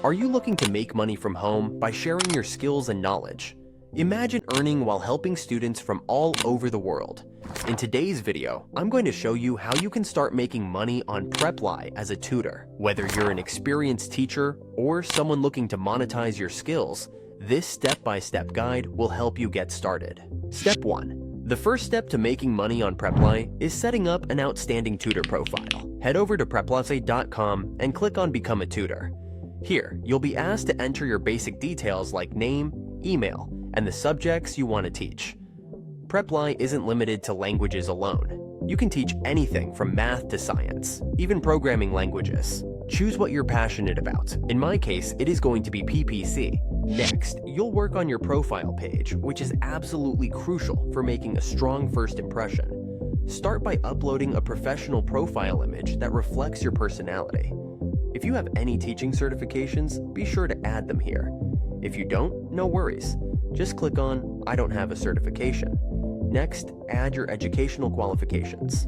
Are you looking to make money from home by sharing your skills and knowledge? Imagine earning while helping students from all over the world. In today's video, I'm going to show you how you can start making money on Preply as a tutor. Whether you're an experienced teacher or someone looking to monetize your skills, this step-by-step guide will help you get started. Step 1. The first step to making money on Preply is setting up an outstanding tutor profile. Head over to preply.com and click on Become a Tutor. Here, you'll be asked to enter your basic details like name, email, and the subjects you want to teach. Preply isn't limited to languages alone. You can teach anything from math to science, even programming languages. Choose what you're passionate about. In my case, it is going to be PPC. Next, you'll work on your profile page, which is absolutely crucial for making a strong first impression. Start by uploading a professional profile image that reflects your personality. If you have any teaching certifications, be sure to add them here. If you don't, no worries. Just click on I don't have a certification. Next, add your educational qualifications.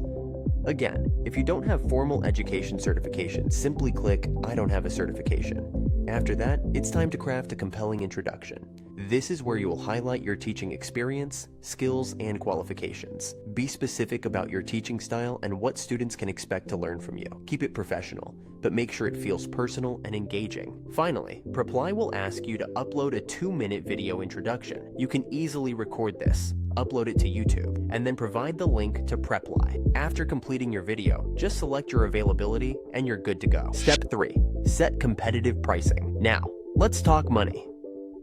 Again, if you don't have formal education certification, simply click I don't have a certification. After that, it's time to craft a compelling introduction. This is where you will highlight your teaching experience, skills, and qualifications. Be specific about your teaching style and what students can expect to learn from you. Keep it professional, but make sure it feels personal and engaging. Finally, Preply will ask you to upload a 2-minute video introduction. You can easily record this, upload it to YouTube, and then provide the link to Preply. After completing your video, just select your availability and you're good to go. Step 3. Set competitive pricing. Now, let's talk money.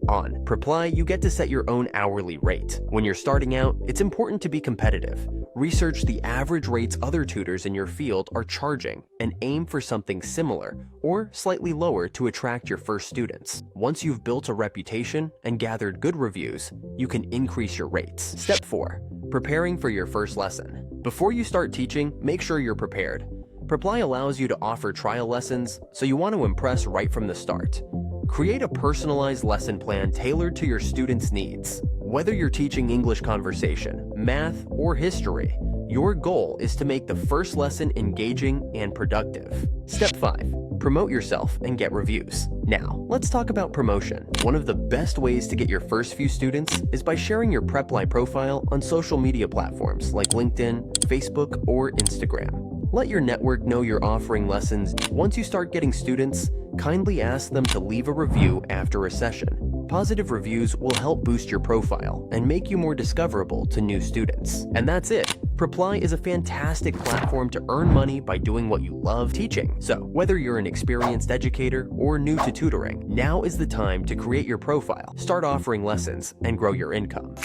On Preply, you get to set your own hourly rate. When you're starting out, it's important to be competitive. Research the average rates other tutors in your field are charging and aim for something similar or slightly lower to attract your first students. Once you've built a reputation and gathered good reviews, you can increase your rates. Step 4. Preparing for your first lesson. Before you start teaching, make sure you're prepared. Preply allows you to offer trial lessons, so you want to impress right from the start. Create a personalized lesson plan tailored to your students' needs. Whether you're teaching English conversation, math, or history, your goal is to make the first lesson engaging and productive. Step 5. Promote yourself and get reviews. Now, let's talk about promotion. One of the best ways to get your first few students is by sharing your Preply profile on social media platforms like LinkedIn, Facebook, or Instagram. Let your network know you're offering lessons. Once you start getting students, kindly ask them to leave a review after a session. Positive reviews will help boost your profile and make you more discoverable to new students. And that's it. Preply is a fantastic platform to earn money by doing what you love teaching. So, whether you're an experienced educator or new to tutoring, now is the time to create your profile, start offering lessons, and grow your income.